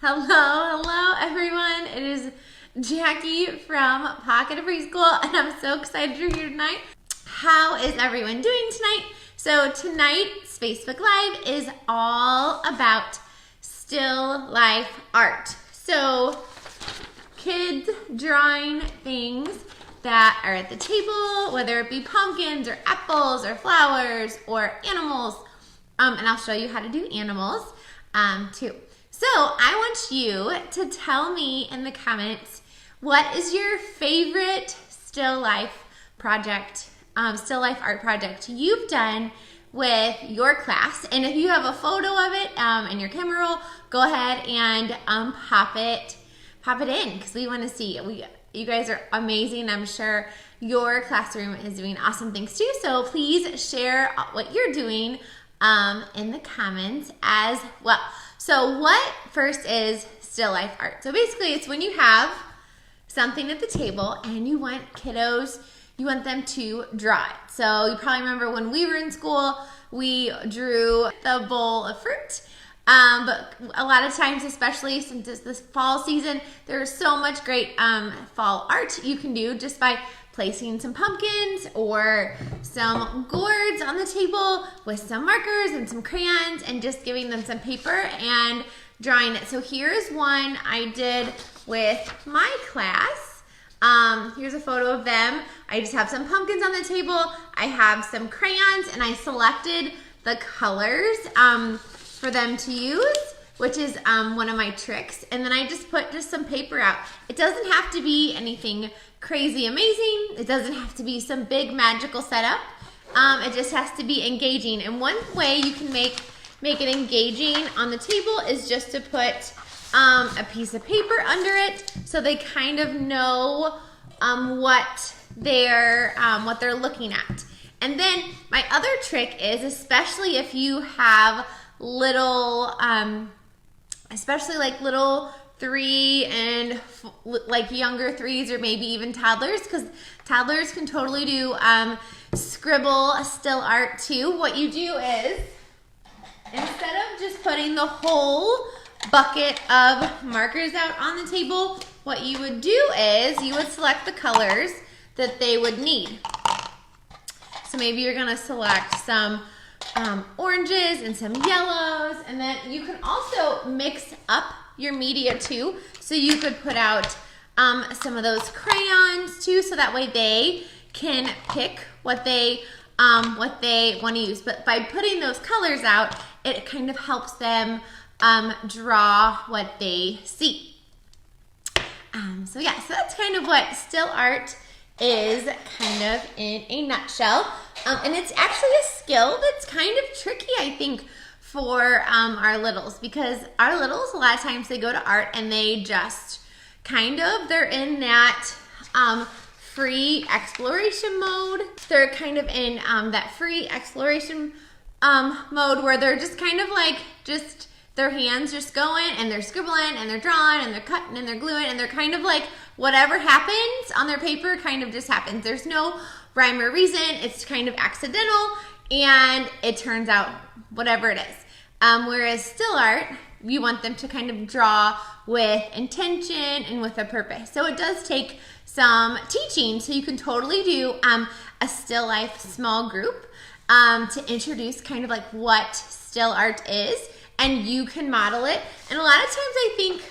Hello everyone. It is Jackie from Pocket of Preschool, and I'm so excited you're here tonight. How is everyone doing tonight? So tonight's Facebook Live is all about still life art. So kids drawing things that are at the table, whether it be pumpkins or apples or flowers or animals. And I'll show you how to do animals too. So I want you to tell me in the comments, what is your favorite still life project, still life art project you've done with your class? And if you have a photo of it in your camera roll, go ahead and pop it in, because we want to see. You guys are amazing. I'm sure your classroom is doing awesome things too. So please share what you're doing in the comments as well. So what first is still life art? So basically it's when you have something at the table and you want kiddos, you want them to draw it. So you probably remember when we were in school, we drew the bowl of fruit. But a lot of times, especially since it's this fall season, there's so much great fall art you can do just by placing some pumpkins or some gourds on the table with some markers and some crayons and just giving them some paper and drawing it. So here's one I did with my class. Here's a photo of them. I just have some pumpkins on the table. I have some crayons and I selected the colors for them to use, which is one of my tricks. And then I just put some paper out. It doesn't have to be anything crazy amazing. It doesn't have to be some big magical setup. It just has to be engaging. And one way you can make it engaging on the table is just to put a piece of paper under it so they kind of know what they're looking at. And then my other trick is, especially if you have little, especially like little 3 and like younger 3s, or maybe even toddlers, because toddlers can totally do scribble still art too. What you do is, instead of just putting the whole bucket of markers out on the table, what you would do is you would select the colors that they would need. So maybe you're gonna select some oranges and some yellows, and then you can also mix up your media too. So you could put out some of those crayons too, so that way they can pick what they want to use. But by putting those colors out, it kind of helps them draw what they see. So yeah, so that's kind of what still art is, kind of in a nutshell. And it's actually a skill that's kind of tricky, I think, for our littles, because our littles, a lot of times they go to art and they just they're in that free exploration mode. They're kind of in that free exploration mode where they're just kind of like, just their hands just going and they're scribbling and they're drawing and they're cutting and they're gluing, and they're kind of like, whatever happens on their paper kind of just happens. There's no rhyme or reason. It's kind of accidental and it turns out whatever it is. Whereas still art, you want them to kind of draw with intention and with a purpose. So it does take some teaching. So you can totally do a still life small group to introduce kind of like what still art is, and you can model it. And a lot of times I think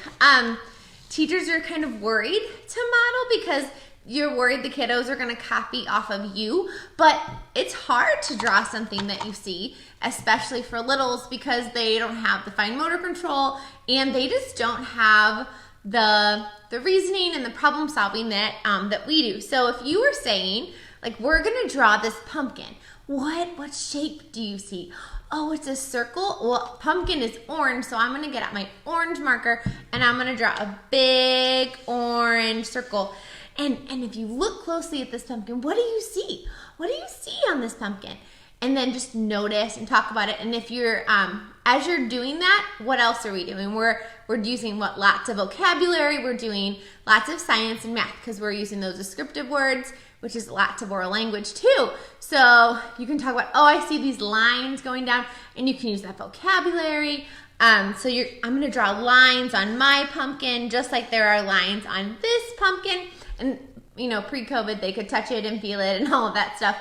teachers are kind of worried to model because you're worried the kiddos are going to copy off of you, but it's hard to draw something that you see, especially for littles, because they don't have the fine motor control and they just don't have the reasoning and the problem solving that we do. So if you were saying, like, we're going to draw this pumpkin, what shape do you see? Oh, it's a circle. Well, pumpkin is orange, so I'm going to get out my orange marker and I'm going to draw a big orange circle. And if you look closely at this pumpkin, what do you see? What do you see on this pumpkin? And then just notice and talk about it. And if you're, as you're doing that, what else are we doing? We're using lots of vocabulary. We're doing lots of science and math, because we're using those descriptive words, which is lots of oral language too. So you can talk about, oh, I see these lines going down, and you can use that vocabulary. So I'm gonna draw lines on my pumpkin, just like there are lines on this pumpkin. And you know, pre-COVID, they could touch it and feel it and all of that stuff.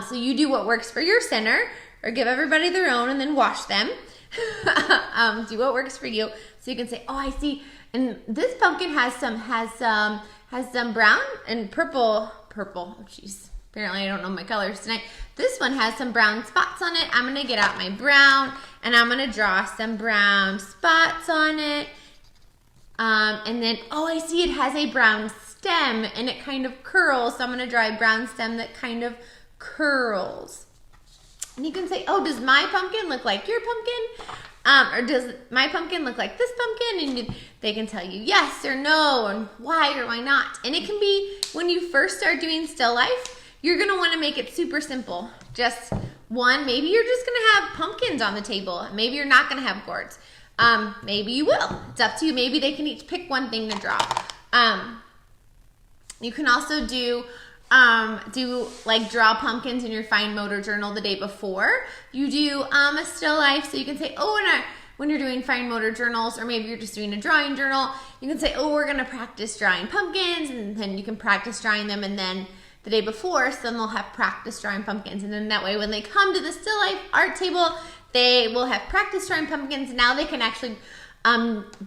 So you do what works for your center, or give everybody their own and then wash them. Do what works for you. So you can say, oh, I see. And this pumpkin has some brown and purple. Oh, jeez. Apparently I don't know my colors tonight. This one has some brown spots on it. I'm gonna get out my brown and I'm gonna draw some brown spots on it. And then, oh, I see it has a brown stem and it kind of curls. So I'm gonna draw a brown stem that kind of curls. And you can say, oh, does my pumpkin look like your pumpkin? Or does my pumpkin look like this pumpkin? And they can tell you yes or no, and why or why not. And it can be, when you first start doing still life, you're gonna wanna make it super simple. Just one, maybe you're just gonna have pumpkins on the table. Maybe you're not gonna have gourds. Maybe you will. It's up to you. Maybe they can each pick one thing to draw. You can also do like draw pumpkins in your fine motor journal the day before you do a still life. So you can say, oh, when you're doing fine motor journals, or maybe you're just doing a drawing journal, you can say, oh, we're gonna practice drawing pumpkins, and then you can practice drawing them, and then the day before, so then they'll have practice drawing pumpkins, and then that way when they come to the still life art table, they will have practice drawing pumpkins. Now they can actually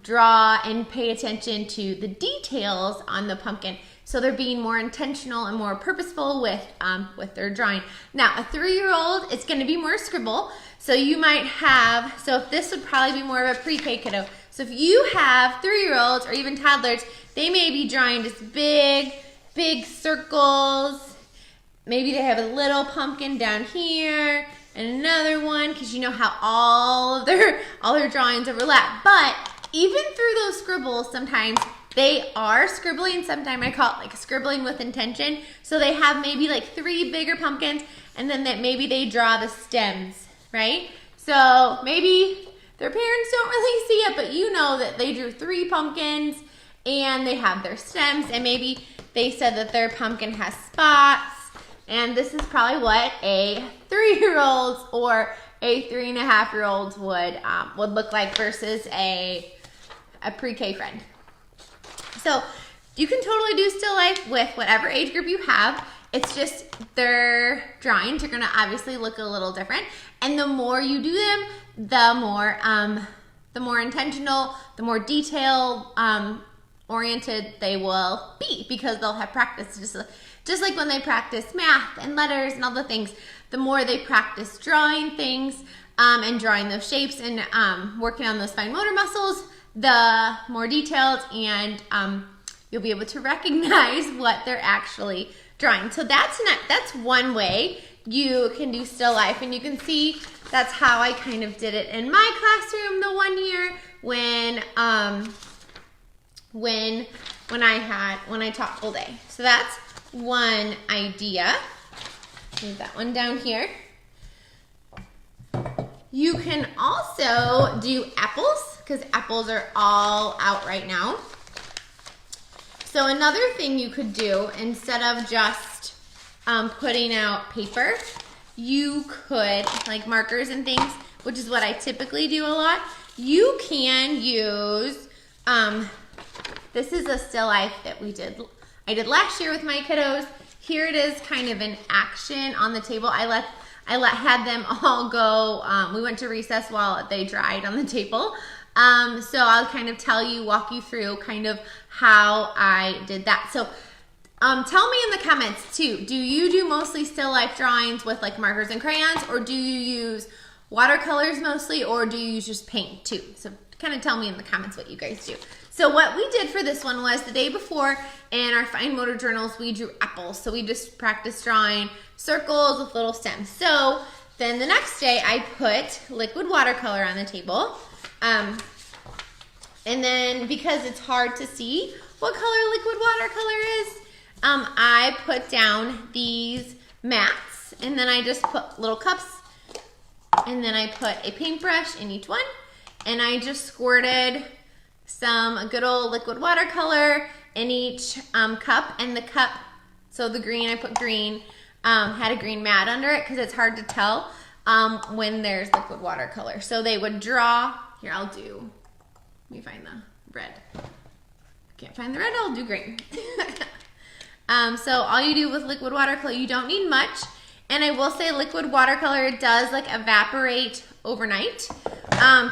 draw and pay attention to the details on the pumpkin. So they're being more intentional and more purposeful with their drawing. Now, a 3-year-old, it's gonna be more scribble. So you might have, so if this would probably be more of a pre-K kiddo. So if you have 3-year-olds or even toddlers, they may be drawing just big circles. Maybe they have a little pumpkin down here and another one, because you know how all their drawings overlap. But even through those scribbles, sometimes they are scribbling. Sometimes I call it like scribbling with intention. So they have maybe like 3 bigger pumpkins, and then maybe they draw the stems, right? So maybe their parents don't really see it, but you know that they drew 3 pumpkins and they have their stems, and maybe they said that their pumpkin has spots. And this is probably what a 3-year-old or a 3.5-year-old would look like versus a pre-K friend. So you can totally do still life with whatever age group you have. It's just their drawings are gonna obviously look a little different. And the more you do them, the more intentional, the more detail oriented they will be, because they'll have practice. Just like when they practice math and letters and all the things, the more they practice drawing things and drawing those shapes and working on those fine motor muscles, the more detailed, and you'll be able to recognize what they're actually drawing. So that's one way you can do still life, and you can see that's how I kind of did it in my classroom the one year when I taught full day. So that's one idea. Move that one down here. You can also do apples, because apples are all out right now. So another thing you could do, instead of just putting out paper, you could, like markers and things, which is what I typically do a lot, you can use, this is a still life that I did last year with my kiddos. Here it is kind of in action on the table. I had them all go, we went to recess while they dried on the table. So I'll kind of walk you through kind of how I did that. So tell me in the comments too, do you do mostly still life drawings with like markers and crayons, or do you use watercolors mostly, or do you use just paint too? So kind of tell me in the comments what you guys do. So what we did for this one was the day before in our fine motor journals, we drew apples. So we just practiced drawing circles with little stems. So then the next day I put liquid watercolor on the table. And then because it's hard to see what color liquid watercolor is, I put down these mats, and then I just put little cups, and then I put a paintbrush in each one, and I just squirted some good old liquid watercolor in each cup, and the cup, so the green, I put green, had a green mat under it because it's hard to tell when there's liquid watercolor. So they would draw here, let me find the red. Can't find the red, I'll do green. So all you do with liquid watercolor, you don't need much. And I will say liquid watercolor does like evaporate overnight.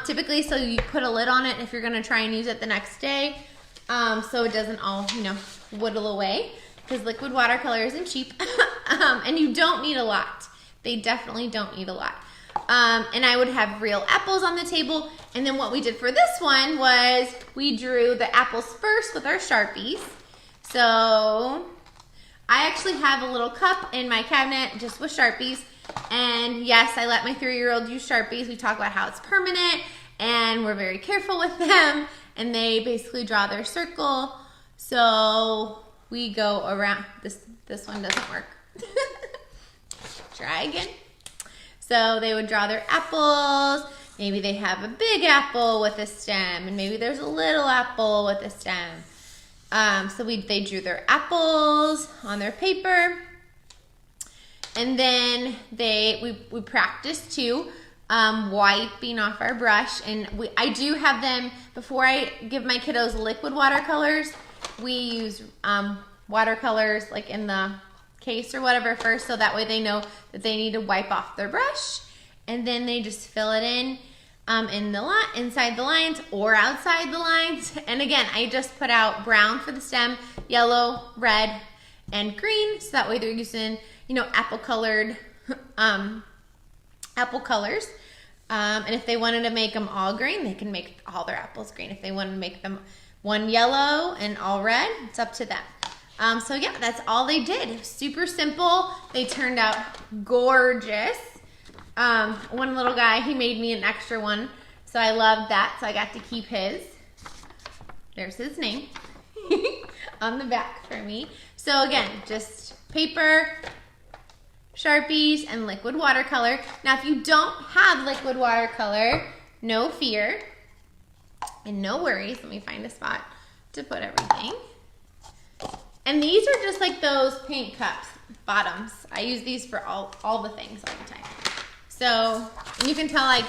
Typically, so you put a lid on it if you're gonna try and use it the next day. So it doesn't all, whittle away, because liquid watercolor isn't cheap. And you don't need a lot. They definitely don't need a lot. And I would have real apples on the table. And then what we did for this one was we drew the apples first with our Sharpies. So I actually have a little cup in my cabinet just with Sharpies. And yes, I let my 3-year-old use Sharpies. We talk about how it's permanent and we're very careful with them. And they basically draw their circle. So we go around. This one doesn't work. Try again. So they would draw their apples. Maybe they have a big apple with a stem, and maybe there's a little apple with a stem. So they drew their apples on their paper, and then we practiced too, wiping off our brush. And I do have them, before I give my kiddos liquid watercolors, we use watercolors like in the case or whatever first, so that way they know that they need to wipe off their brush, and then they just fill it in inside the lines or outside the lines. And again, I just put out brown for the stem, yellow, red, and green, so that way they're using apple colors. And if they wanted to make them all green, they can make all their apples green. If they want to make them one yellow and all red, it's up to them. So yeah, that's all they did. It was super simple. They turned out gorgeous. One little guy, he made me an extra one, so I loved that. So I got to keep his. There's his name on the back for me. So again, just paper, Sharpies, and liquid watercolor. Now, if you don't have liquid watercolor, no fear and no worries. Let me find a spot to put everything. And these are just like those paint cups, bottoms. I use these for all the things all the time. So, and you can tell I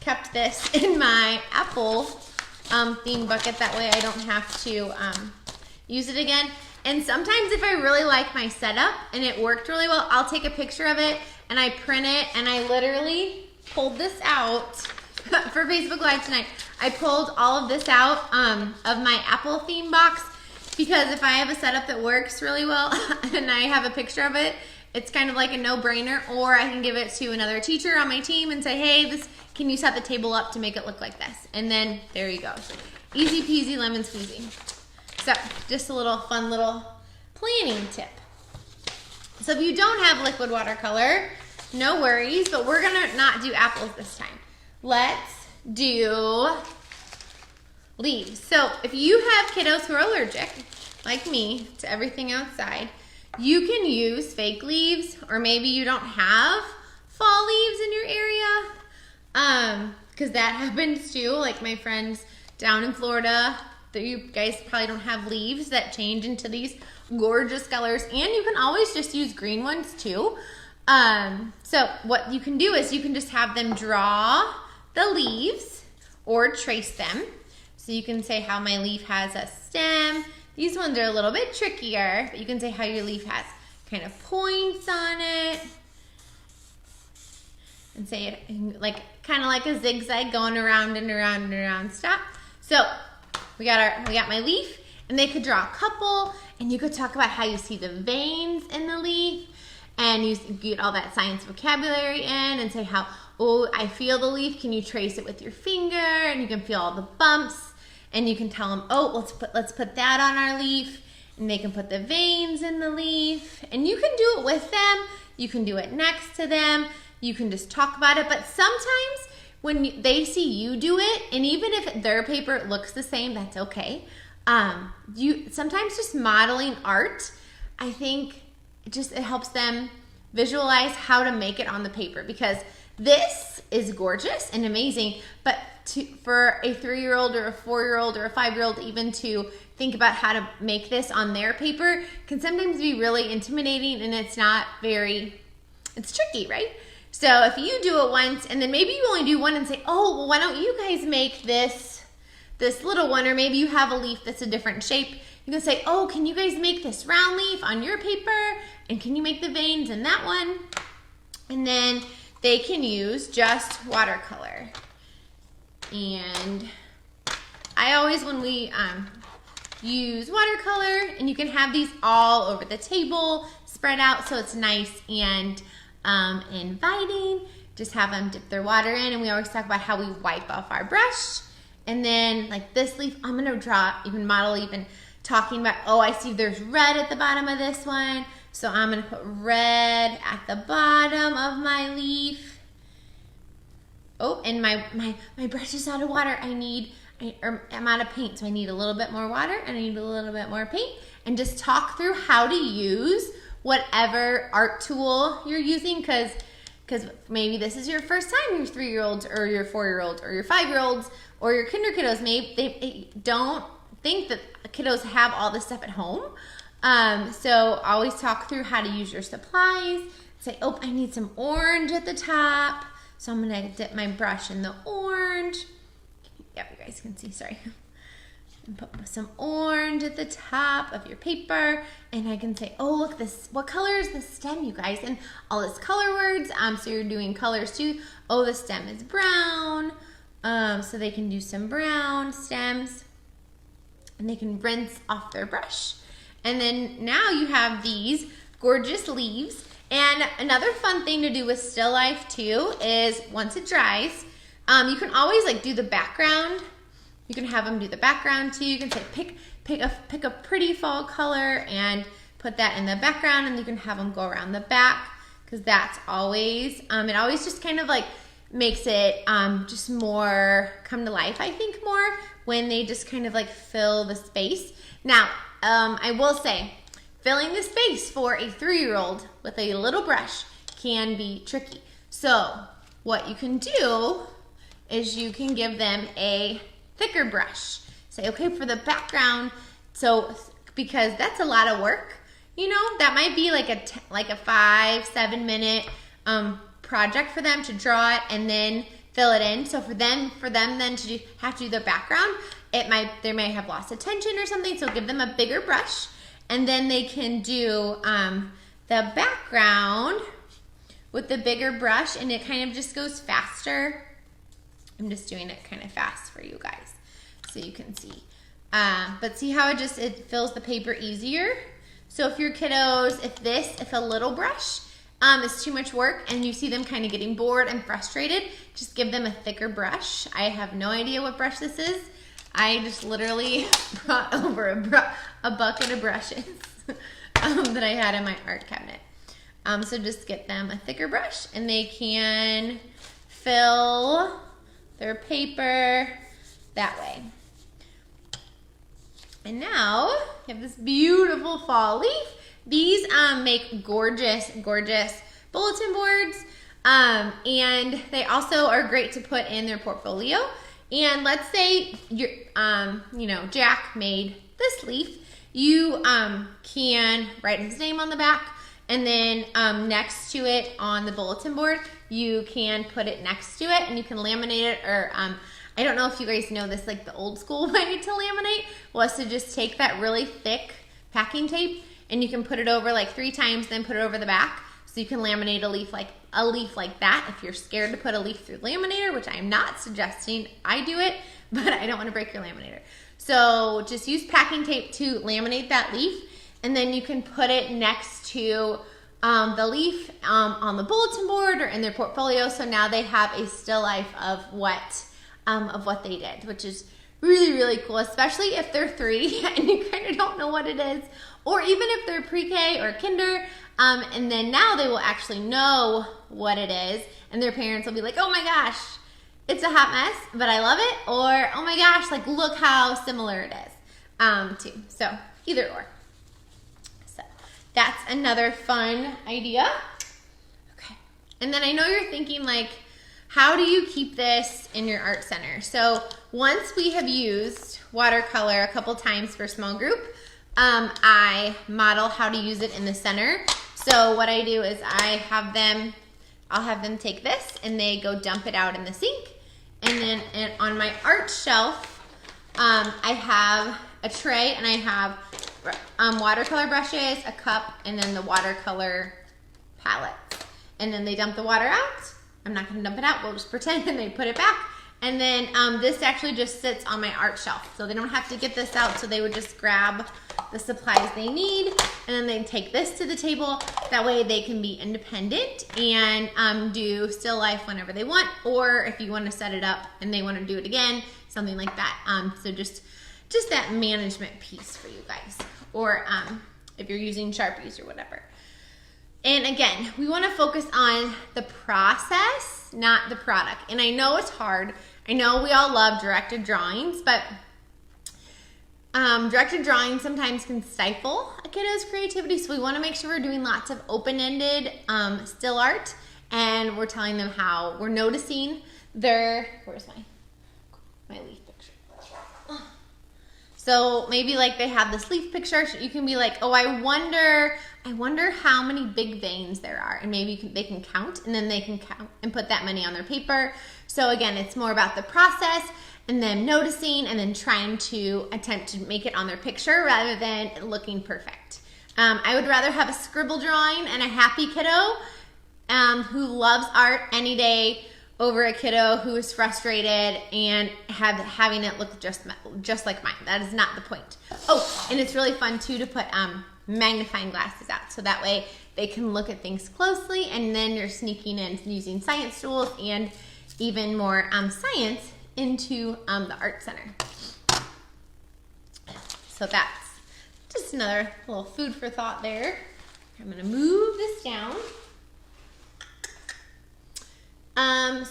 kept this in my apple theme bucket. That way I don't have to use it again. And sometimes if I really like my setup and it worked really well, I'll take a picture of it and I print it, and I literally pulled this out for Facebook Live tonight. I pulled all of this out of my apple theme box, because if I have a setup that works really well and I have a picture of it, it's kind of like a no-brainer. Or I can give it to another teacher on my team and say, hey, can you set the table up to make it look like this? And then there you go. Easy peasy lemon squeezy. So just a little fun little planning tip. So if you don't have liquid watercolor, no worries, but we're gonna not do apples this time. Let's do leaves. So if you have kiddos who are allergic, like me, to everything outside, you can use fake leaves, or maybe you don't have fall leaves in your area, because that happens too. Like my friends down in Florida, you guys probably don't have leaves that change into these gorgeous colors, and you can always just use green ones too. So what you can do is you can just have them draw the leaves or trace them. So you can say how my leaf has a stem. These ones are a little bit trickier, but you can say how your leaf has kind of points on it. And say it like kind of like a zigzag going around and around and around. Stop. So we got my leaf, and they could draw a couple, and you could talk about how you see the veins in the leaf, and you get all that science vocabulary in, and say how, oh, I feel the leaf. Can you trace it with your finger? And you can feel all the bumps. And you can tell them, oh, let's put that on our leaf. And they can put the veins in the leaf. And you can do it with them. You can do it next to them. You can just talk about it. But sometimes when they see you do it, and even if their paper looks the same, that's okay. Sometimes just modeling art, I think it helps them visualize how to make it on the paper, because this is gorgeous and amazing, but for a 3-year-old or a 4-year-old or a 5-year-old even to think about how to make this on their paper can sometimes be really intimidating, and it's tricky, right? So if you do it once and then maybe you only do one and say, oh, well, why don't you guys make this little one, or maybe you have a leaf that's a different shape. You can say, oh, can you guys make this round leaf on your paper? And can you make the veins in that one? And then they can use just watercolor. And I always, when we use watercolor, and you can have these all over the table, spread out so it's nice and inviting. Just have them dip their water in, and we always talk about how we wipe off our brush. And then like this leaf, I'm gonna draw, even talking about, oh, I see there's red at the bottom of this one, so I'm gonna put red at the bottom of my leaf. Oh, and my brush is out of water. I'm out of paint, so I need a little bit more water, and I need a little bit more paint. And just talk through how to use whatever art tool you're using, because maybe this is your first time, your 3-year-olds or your 4-year-olds or your 5-year-olds or your kinder kiddos. Maybe they don't think that kiddos have all this stuff at home. So always talk through how to use your supplies. Say, oh, I need some orange at the top, so I'm gonna dip my brush in the orange. Yep, you guys can see, sorry. And put some orange at the top of your paper, and I can say, oh, look, what color is the stem, you guys? And all this color words, so you're doing colors too. Oh, the stem is brown, so they can do some brown stems, and they can rinse off their brush. And then now you have these gorgeous leaves. And another fun thing to do with still life too is once it dries, you can always like do the background. You can have them do the background too. You can say pick a pretty fall color and put that in the background, and you can have them go around the back, because that's always, it always just kind of like makes it just more come to life, I think, more when they just kind of like fill the space. Now, I will say, filling the space for a 3-year-old with a little brush can be tricky. So what you can do is you can give them a thicker brush. Say, okay, for the background, so because that's a lot of work, you know, that might be like a 5-7 minute project for them to draw it and then fill it in. So for them then to have to do the background, they may have lost attention or something. So give them a bigger brush, and then they can do the background with the bigger brush, and it kind of just goes faster. I'm just doing it kind of fast for you guys so you can see. But see how it fills the paper easier? So if your kiddos, if a little brush is too much work and you see them kind of getting bored and frustrated, just give them a thicker brush. I have no idea what brush this is. I just literally brought over a bucket of brushes that I had in my art cabinet. So just get them a thicker brush, and they can fill their paper that way. And now you have this beautiful fall leaf. These make gorgeous, gorgeous bulletin boards, and they also are great to put in their portfolio. And let's say Jack made this leaf. You can write his name on the back, and then next to it on the bulletin board, you can put it next to it, and you can laminate it, or I don't know if you guys know this, like the old school way to laminate was to just take that really thick packing tape, and you can put it over like 3 times, then put it over the back. So you can laminate a leaf like that. If you're scared to put a leaf through the laminator, which I'm not suggesting I do it, but I don't want to break your laminator. So just use packing tape to laminate that leaf, and then you can put it next to the leaf on the bulletin board or in their portfolio. So now they have a still life of what they did, which is really, really cool, especially if they're 3 and you kind of don't know what it is, or even if they're pre-K or kinder, and then now they will actually know what it is, and their parents will be like, oh my gosh, it's a hot mess, but I love it, or oh my gosh, like look how similar it is, too. So either or. So that's another fun idea. Okay, and then I know you're thinking like, how do you keep this in your art center? So once we have used watercolor a couple times for small group, I model how to use it in the center. So what I do is I have them I'll have them take this and they go dump it out in the sink. And then on my art shelf, I have a tray and I have watercolor brushes, a cup, and then the watercolor palettes. And then they dump the water out. I'm not gonna dump it out, we'll just pretend, and they put it back. And then this actually just sits on my art shelf. So they don't have to get this out, so they would just grab the supplies they need, and then they take this to the table. That way they can be independent and do still life whenever they want, or if you want to set it up and they want to do it again, something like that. So just that management piece for you guys, or if you're using Sharpies or whatever. And again, we want to focus on the process, not the product. And I know it's hard. I know we all love directed drawings, but directed drawing sometimes can stifle a kiddo's creativity, so we want to make sure we're doing lots of open-ended still art, and we're telling them how we're noticing their, where's my leaf picture? So maybe like they have this leaf picture, you can be like, oh, I wonder how many big veins there are, and maybe they can count, and then they can count and put that many on their paper. So again, it's more about the process and them noticing and then trying to attempt to make it on their picture rather than looking perfect. I would rather have a scribble drawing and a happy kiddo who loves art any day over a kiddo who is frustrated and having it look just like mine. That is not the point. Oh, and it's really fun too to put magnifying glasses out, so that way they can look at things closely, and then you're sneaking in using science tools and even more science into the art center. So that's just another little food for thought there. I'm gonna move this down.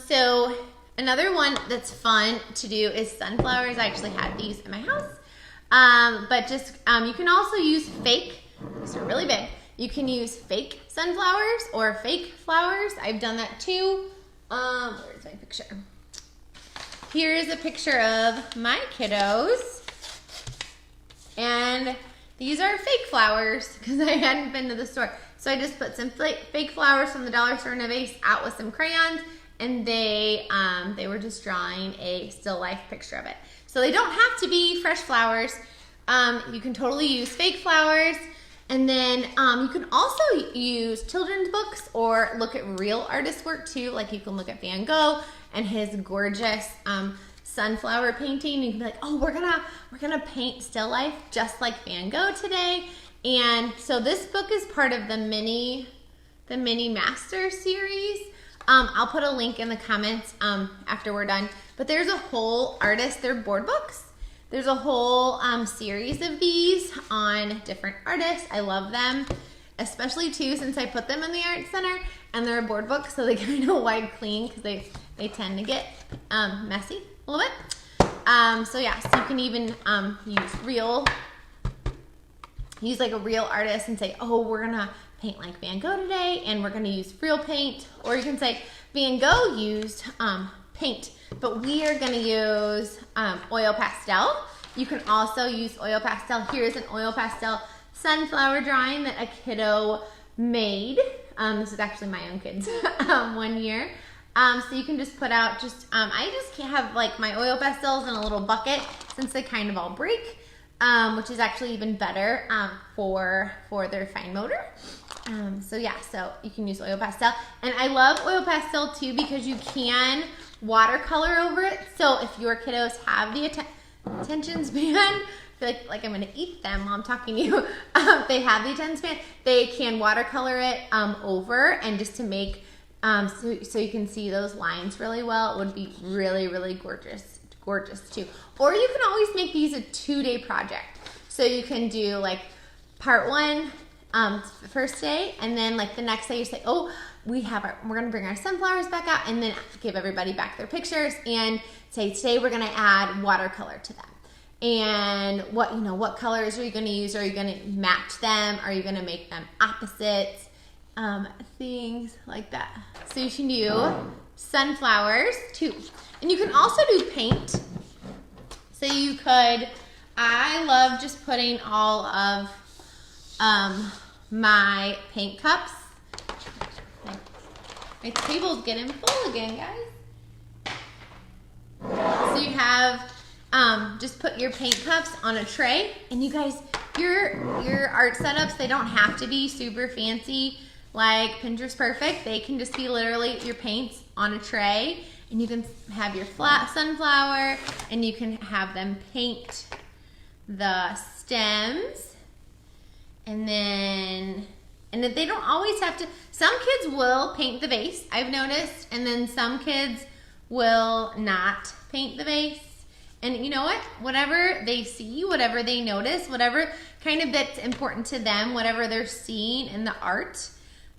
So another one that's fun to do is sunflowers. I actually had these in my house. But just, you can also use fake, these are really big. You can use fake sunflowers or fake flowers. I've done that too. Where's my picture? Here's a picture of my kiddos. And these are fake flowers because I hadn't been to the store. So I just put some fake flowers from the dollar store in a vase out with some crayons, and they were just drawing a still life picture of it. So they don't have to be fresh flowers. You can totally use fake flowers. And then you can also use children's books or look at real artist work too. Like you can look at Van Gogh and his gorgeous sunflower painting. You can be like, oh, we're gonna paint still life just like Van Gogh today. And so this book is part of the mini master series. I'll put a link in the comments after we're done. But there's a whole artist, they're board books. There's a whole series of these on different artists. I love them, especially too since I put them in the art center and they're a board book, so they kind of wipe clean because they tend to get messy a little bit. So yeah, so you can even use like a real artist and say, oh, we're gonna paint like Van Gogh today and we're gonna use real paint. Or you can say Van Gogh used paint, but we are gonna use oil pastel. You can also use oil pastel. Here's an oil pastel sunflower drawing that a kiddo made. This is actually my own kids 1 year. So you can just put out I just can't have like my oil pastels in a little bucket since they kind of all break, which is actually even better for their fine motor. So yeah, so you can use oil pastel. And I love oil pastel too because you can watercolor over it. So if your kiddos have the attention span, I feel like I'm gonna eat them while I'm talking to you. They have the attention span, they can watercolor it over, and just to make so you can see those lines really well. It would be really, really gorgeous too. Or you can always make these a 2-day project. So you can do like part 1 the first day, and then like the next day you say, oh, we're gonna bring our sunflowers back out, and then give everybody back their pictures and say, today we're gonna add watercolor to them. And what colors are you gonna use? Are you gonna match them? Are you gonna make them opposites? Things like that. So you can do sunflowers too. And you can also do paint. So you could, I love just putting all of my paint cups. My table's getting full again, guys. So you have, just put your paint cups on a tray, and you guys, your art setups, they don't have to be super fancy like Pinterest Perfect. They can just be literally your paints on a tray, and you can have your flat sunflower, and you can have them paint the stems, and they don't always have to. Some kids will paint the vase, I've noticed, and then some kids will not paint the vase. And you know what? Whatever they see, whatever they notice, whatever kind of bit's important to them, whatever they're seeing in the art,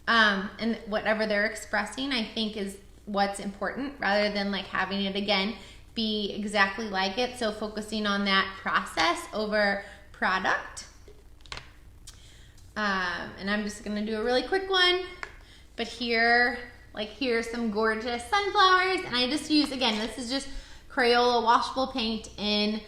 and whatever they're expressing, I think is what's important, rather than like having it again be exactly like it. So focusing on that process over product. And I'm just gonna do a really quick one, but here's some gorgeous sunflowers, and I just use, again, this is just Crayola washable paint in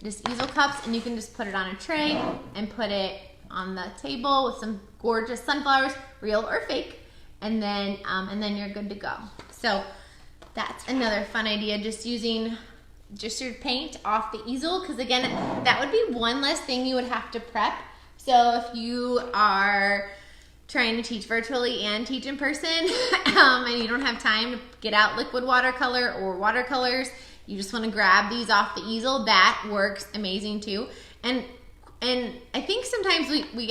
just easel cups, and you can just put it on a tray and put it on the table with some gorgeous sunflowers, real or fake, and then you're good to go. So that's another fun idea, just using just your paint off the easel, because again, that would be one less thing you would have to prep. So if you are trying to teach virtually and teach in person, and you don't have time to get out liquid watercolor or watercolors, you just want to grab these off the easel, that works amazing too. And I think sometimes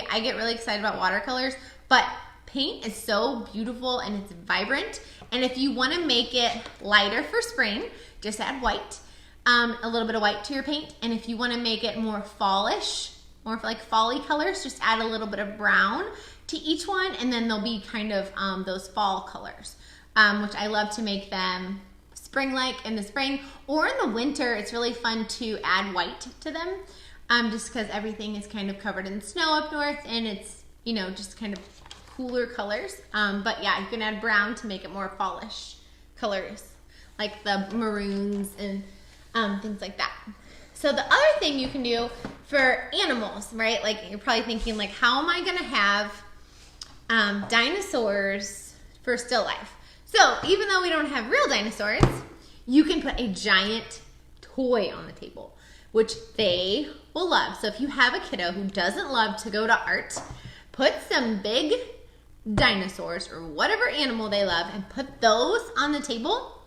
I get really excited about watercolors, but paint is so beautiful and it's vibrant. And if you want to make it lighter for spring, just add white, a little bit of white to your paint. And if you want to make it more fallish, more like fall-y colors, just add a little bit of brown to each one, and then they'll be kind of those fall colors, which I love to make them spring-like in the spring, or in the winter. It's really fun to add white to them, just because everything is kind of covered in snow up north, and it's, you know, just kind of cooler colors. But yeah, you can add brown to make it more fallish colors, like the maroons and things like that. So the other thing you can do for animals, right? Like you're probably thinking, like, how am I gonna have dinosaurs for still life? So even though we don't have real dinosaurs, you can put a giant toy on the table, which they will love. So if you have a kiddo who doesn't love to go to art, put some big dinosaurs or whatever animal they love and put those on the table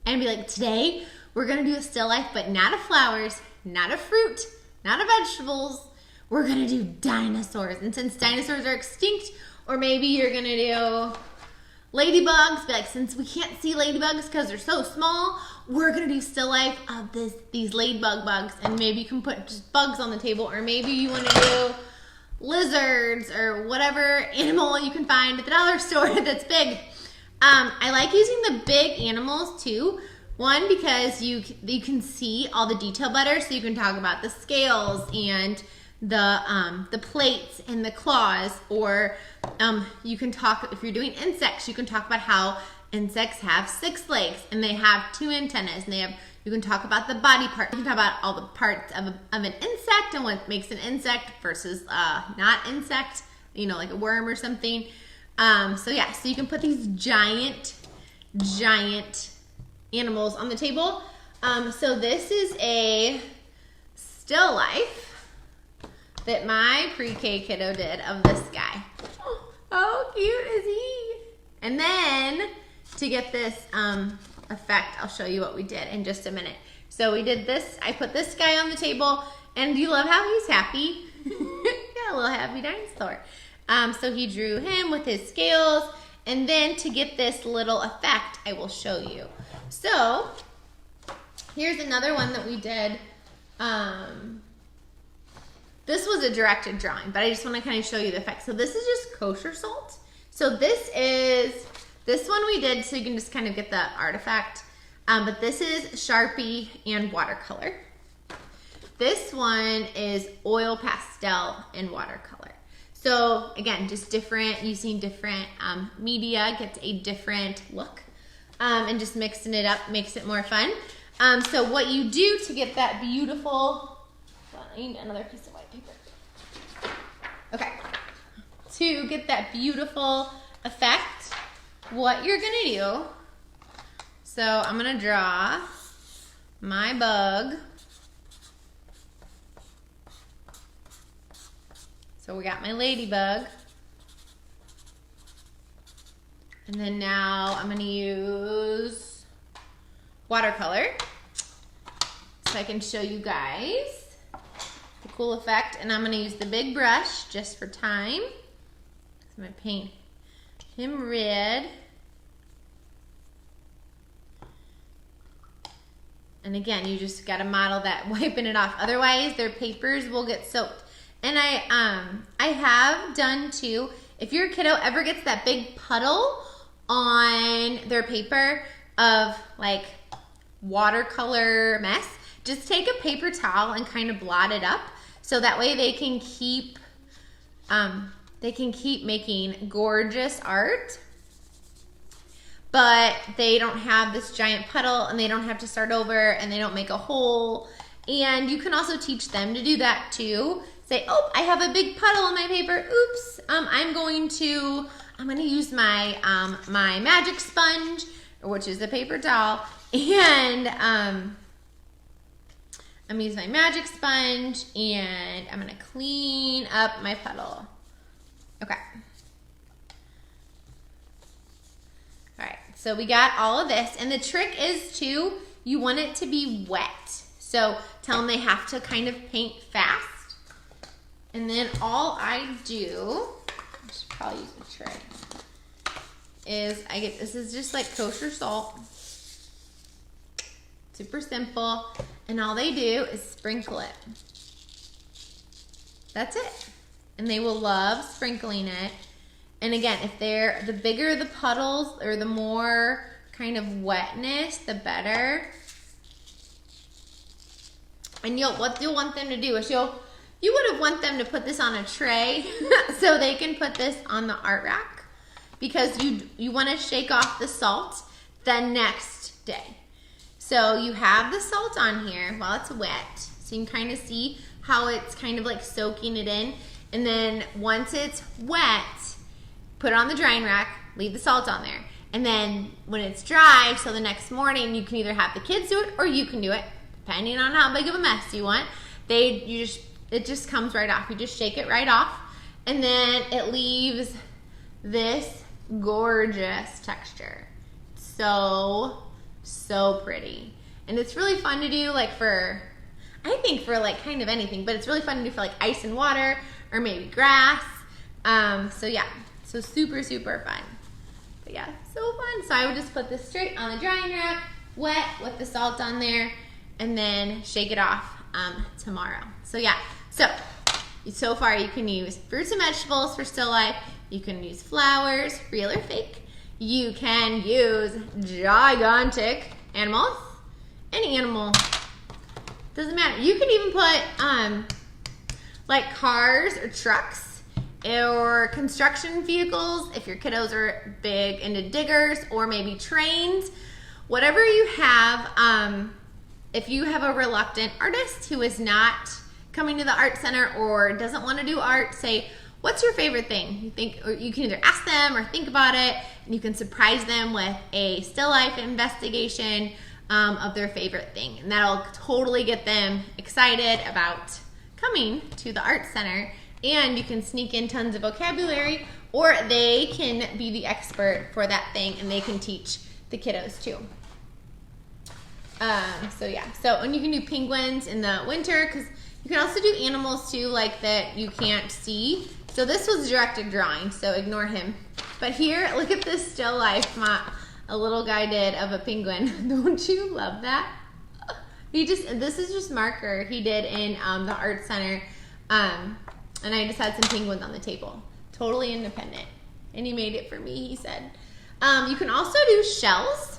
and be like, today we're gonna do a still life, but not of flowers, not of fruit, not of vegetables. We're gonna do dinosaurs. And since dinosaurs are extinct, or maybe you're gonna do ladybugs, be like, since we can't see ladybugs because they're so small, we're gonna do still life of these ladybug bugs. And maybe you can put just bugs on the table, or maybe you wanna do lizards or whatever animal you can find at the dollar store that's big. I like using the big animals too. One, because you can see all the detail better, so you can talk about the scales and the plates and the claws, or you can talk, if you're doing insects, you can talk about how insects have 6 legs and they have 2 antennas, and you can talk about the body part. You can talk about all the parts of an insect and what makes an insect versus not insect, you know, like a worm or something. So yeah, so you can put these giant animals on the table. So this is a still life that my pre-K kiddo did of this guy. Oh, how cute is he? And then to get this effect, I'll show you what we did in just a minute. So we did this, I put this guy on the table, and do you love how he's happy? Yeah, a little happy dinosaur. So he drew him with his scales, and then to get this little effect, I will show you. So here's another one that we did. This was a directed drawing, but I just want to kind of show you the effect. So this is just kosher salt. So this one we did so you can just kind of get the artifact. But this is Sharpie and watercolor. This one is oil pastel and watercolor. So again, just different, using different media gets a different look. And just mixing it up makes it more fun. So what you do to get that beautiful, I need another piece of white paper. Okay, to get that beautiful effect, what you're gonna do, so I'm gonna draw my bug. So we got my ladybug. And then now I'm gonna use watercolor so I can show you guys the cool effect. And I'm gonna use the big brush just for time. So I'm gonna paint him red. And again, you just gotta model that, wiping it off. Otherwise, their papers will get soaked. And I have done too, if your kiddo ever gets that big puddle on their paper of like watercolor mess, just take a paper towel and kind of blot it up, so that way they can keep making gorgeous art, but they don't have this giant puddle and they don't have to start over and they don't make a hole. And you can also teach them to do that too. Say, oh, I have a big puddle on my paper. Oops, I'm gonna use my my magic sponge, which is a paper towel, and I'm gonna use my magic sponge and I'm gonna clean up my puddle. Okay. All right, so we got all of this, and the trick is too, you want it to be wet. So tell them they have to kind of paint fast. And then all I do, I should probably use a tray, is this is just like kosher salt. Super simple. And all they do is sprinkle it. That's it. And they will love sprinkling it. And again, the bigger the puddles or the more kind of wetness, the better. And what you'll want them to do is you would have want them to put this on a tray so they can put this on the art rack, because you want to shake off the salt the next day. So you have the salt on here while it's wet, so you can kind of see how it's kind of like soaking it in. And then once it's wet, put it on the drying rack, leave the salt on there. And then when it's dry, so the next morning you can either have the kids do it or you can do it, depending on how big of a mess you want. It just comes right off. You just shake it right off, and then it leaves this gorgeous texture. So pretty. And it's really fun to do like I think for like kind of anything, but it's really fun to do for like ice and water or maybe grass. So yeah, so super fun. But yeah, so fun. So I would just put this straight on the drying rack, wet with the salt on there, and then shake it off tomorrow. So yeah, so far you can use fruits and vegetables for still life. You can use flowers, real or fake. You can use gigantic animals, any animal, doesn't matter. You can even put like cars or trucks or construction vehicles if your kiddos are big into diggers, or maybe trains, whatever you have. If you have a reluctant artist who is not coming to the art center or doesn't want to do art, say, what's your favorite thing? You think, or you can either ask them or think about it, and you can surprise them with a still life investigation of their favorite thing. And that'll totally get them excited about coming to the art center. And you can sneak in tons of vocabulary, or they can be the expert for that thing and they can teach the kiddos too. So yeah, and you can do penguins in the winter, because you can also do animals too, like that you can't see. So this was directed drawing, so ignore him. But here, look at this still life a little guy did of a penguin. Don't you love that? This is just marker he did in the art center. And I just had some penguins on the table. Totally independent. And he made it for me, he said. You can also do shells.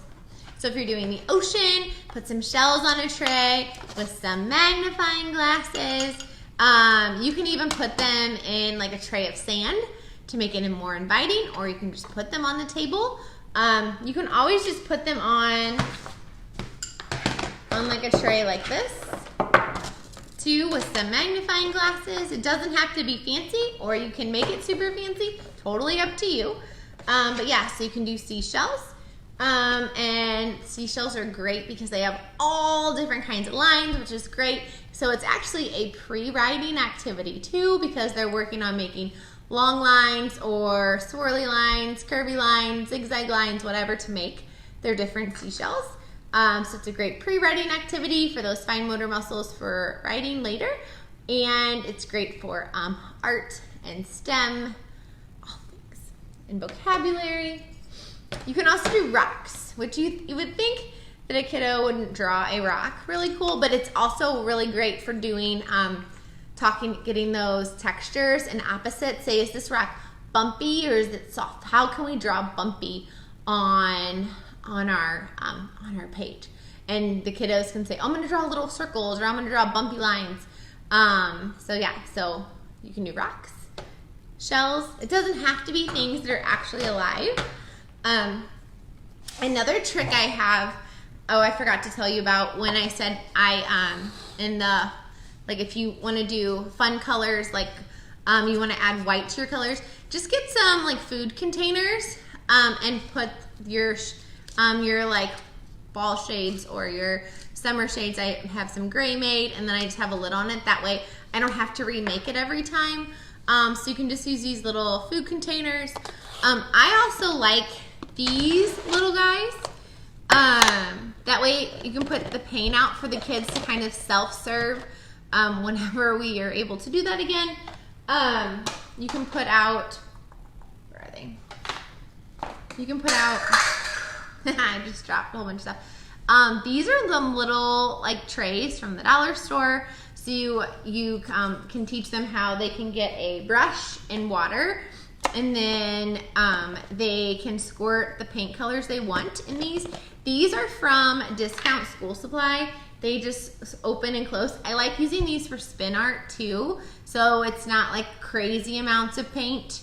So if you're doing the ocean, put some shells on a tray with some magnifying glasses. You can even put them in like a tray of sand to make it more inviting, or you can just put them on the table. You can always just put them on like a tray like this, too, with some magnifying glasses. It doesn't have to be fancy, or you can make it super fancy. Totally up to you. But yeah, so you can do seashells. And seashells are great because they have all different kinds of lines, which is great. So it's actually a pre-riding activity too, because they're working on making long lines or swirly lines, curvy lines, zigzag lines, whatever to make their different seashells. So it's a great pre-riding activity for those fine motor muscles for riding later. And it's great for art and STEM, all things, and vocabulary. You can also do rocks, which you would think that a kiddo wouldn't draw a rock really cool, but it's also really great for doing getting those textures and opposites. Say, is this rock bumpy or is it soft? How can we draw bumpy on our page? And the kiddos can say, oh, I'm going to draw little circles, or I'm going to draw bumpy lines. So yeah, so you can do rocks, shells. It doesn't have to be things that are actually alive. Another trick I have, I forgot to tell you about when I said if you want to do fun colors, like you want to add white to your colors, just get some like food containers and put your like fall shades or your summer shades. I have some gray made, and then I just have a lid on it. That way I don't have to remake it every time. So you can just use these little food containers. I also like these little guys. That way you can put the paint out for the kids to kind of self-serve whenever we are able to do that again. You can put out, where are they? You can put out, I just dropped a whole bunch of stuff. These are the little like trays from the dollar store. So you can teach them how they can get a brush and water, and then they can squirt the paint colors they want in these. These are from Discount School Supply. They just open and close. I like using these for spin art too, so it's not like crazy amounts of paint,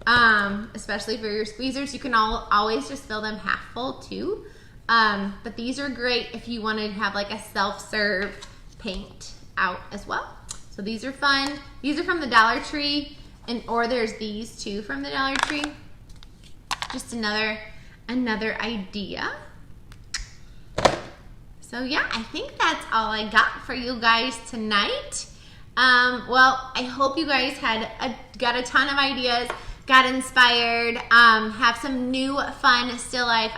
especially for your squeezers. You can always just fill them half full too. But these are great if you want to have like a self-serve paint out as well. So these are fun. These are from the Dollar Tree, or there's these too from the Dollar Tree. Just another idea. So yeah, I think that's all I got for you guys tonight. Well, I hope you guys got a ton of ideas, got inspired, have some new fun still life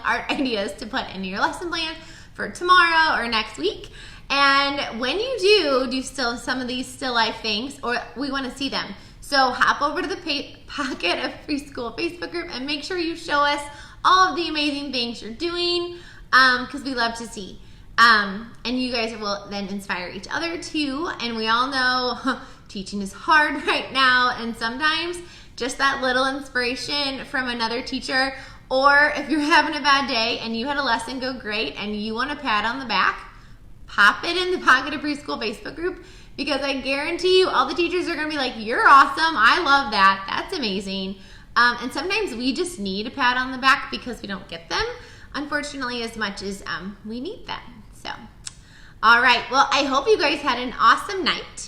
art ideas to put into your lesson plan for tomorrow or next week. And when you do some of these still life things, or we want to see them, so hop over to the Pocket of Preschool Facebook group and make sure you show us all of the amazing things you're doing, because we love to see. And you guys will then inspire each other too. And we all know teaching is hard right now, and sometimes just that little inspiration from another teacher, or if you're having a bad day and you had a lesson go great and you want a pat on the back, pop it in the Pocket of Preschool Facebook group, because I guarantee you all the teachers are going to be like, you're awesome, I love that, that's amazing. And sometimes we just need a pat on the back because we don't get them, unfortunately, as much as we need them. So, all right, well, I hope you guys had an awesome night.